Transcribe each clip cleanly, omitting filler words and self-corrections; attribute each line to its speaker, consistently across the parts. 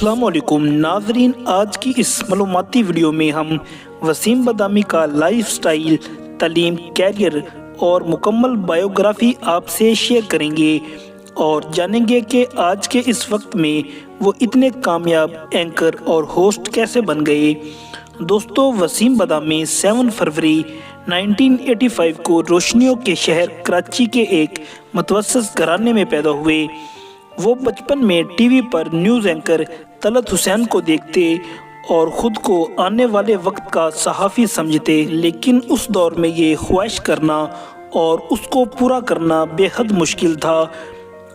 Speaker 1: अस्सलाम वालेकुम नाजरीन, आज की इस मालूमाती वीडियो में हम वसीम बदामी का लाइफ स्टाइल, तालीम, कैरियर और मुकम्मल बायोग्राफी आपसे शेयर करेंगे और जानेंगे कि आज के इस वक्त में वो इतने कामयाब एंकर और होस्ट कैसे बन गए। दोस्तों, वसीम बदामी 7 फरवरी 1985 को रोशनियों के शहर कराची के एक मुतवस्सित घराने में पैदा हुए। वो बचपन में टीवी पर न्यूज़ एंकर तलत हुसैन को देखते और ख़ुद को आने वाले वक्त का सहाफ़ी समझते, लेकिन उस दौर में ये ख्वाहिश करना और उसको पूरा करना बेहद मुश्किल था।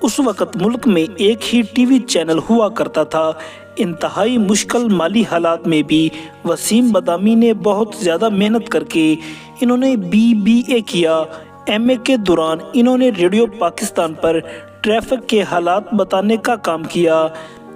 Speaker 1: उस वक़्त मुल्क में एक ही टीवी चैनल हुआ करता था। इंतहाई मुश्किल माली हालात में भी वसीम बदामी ने बहुत ज़्यादा मेहनत करके इन्होंने BBA किया। MA के दौरान इन्होंने रेडियो पाकिस्तान पर ट्रैफिक के हालात बताने का काम किया,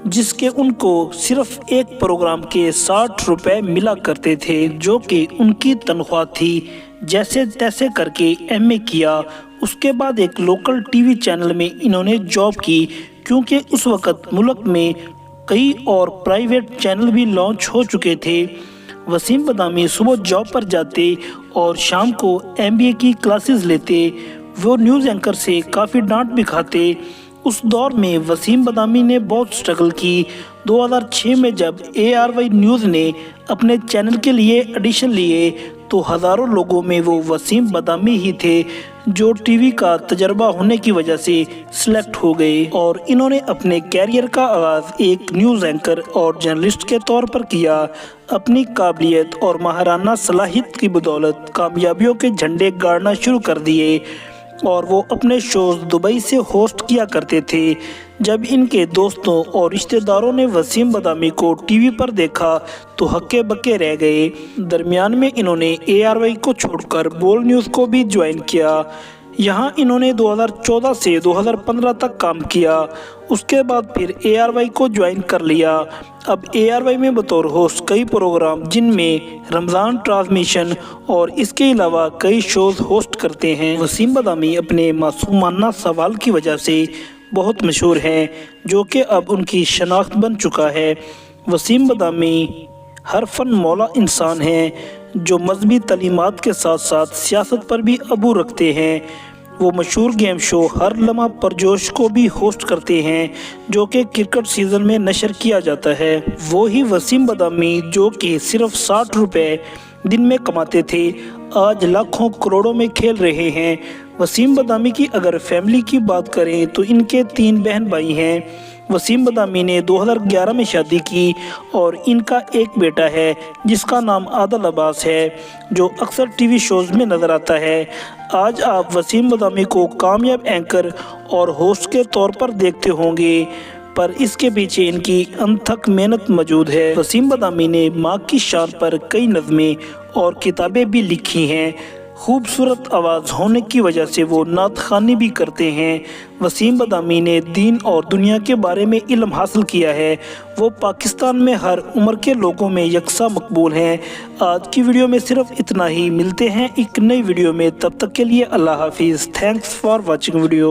Speaker 1: जिसके उनको सिर्फ एक प्रोग्राम के 60 रुपए मिला करते थे, जो कि उनकी तनख्वाह थी। जैसे तैसे करके MA किया। उसके बाद एक लोकल टीवी चैनल में इन्होंने जॉब की, क्योंकि उस वक़्त मुल्क में कई और प्राइवेट चैनल भी लॉन्च हो चुके थे। वसीम बदामी सुबह जॉब पर जाते और शाम को MBA की क्लासेस लेते। वो न्यूज़ एंकर से काफ़ी डांट भी खाते। उस दौर में वसीम बदामी ने बहुत स्ट्रगल की। 2006 में जब ARY न्यूज़ ने अपने चैनल के लिए एडिशन लिए तो हज़ारों लोगों में वो वसीम बदामी ही थे जो टीवी का तजर्बा होने की वजह से सिलेक्ट हो गए, और इन्होंने अपने कैरियर का आगाज़ एक न्यूज़ एंकर और जर्नलिस्ट के तौर पर किया। अपनी काबिलियत और माहराना सलाहियत की बदौलत कामयाबियों के झंडे गाड़ना शुरू कर दिए और वो अपने शोज़ दुबई से होस्ट किया करते थे। जब इनके दोस्तों और रिश्तेदारों ने वसीम बदामी को टीवी पर देखा तो हक्के बक्के रह गए। दरमियान में इन्होंने ARY को छोड़कर बोल न्यूज़ को भी ज्वाइन किया। यहाँ इन्होंने 2014 से 2015 तक काम किया। उसके बाद फिर ARY को ज्वाइन कर लिया। अब ARY में बतौर होस्ट कई प्रोग्राम, जिनमें रमज़ान ट्रांसमिशन और इसके अलावा कई शोज़ होस्ट करते हैं। वसीम बदामी अपने मासूमाना सवाल की वजह से बहुत मशहूर हैं, जो कि अब उनकी शनाख्त बन चुका है। वसीम बदामी हर फन मौला इंसान हैं, जो मजहबी तालीमात के साथ साथ सियासत पर भी अबू रखते हैं। वो मशहूर गेम शो हर लम्हा परजोश को भी होस्ट करते हैं, जो कि क्रिकेट सीज़न में नशर किया जाता है। वो ही वसीम बदामी जो कि सिर्फ 60 रुपए दिन में कमाते थे, आज लाखों करोड़ों में खेल रहे हैं। वसीम बदामी की अगर फैमिली की बात करें तो इनके 3 बहन भाई हैं। वसीम बदामी ने 2011 में शादी की और इनका एक बेटा है जिसका नाम आदिल अब्बास है, जो अक्सर टीवी शोज़ में नज़र आता है। आज आप वसीम बदामी को कामयाब एंकर और होस्ट के तौर पर देखते होंगे, पर इसके पीछे इनकी अनथक मेहनत मौजूद है। वसीम बदामी ने माँ की शान पर कई नज़में और किताबें भी लिखी हैं। खूबसूरत आवाज़ होने की वजह से वो नात ख़्वानी भी करते हैं। वसीम बदामी ने दीन और दुनिया के बारे में इल्म हासिल किया है। वो पाकिस्तान में हर उम्र के लोगों में यकसा मकबूल हैं। आज की वीडियो में सिर्फ इतना ही। मिलते हैं एक नई वीडियो में, तब तक के लिए अल्लाह हाफिज़। Thanks for watching video.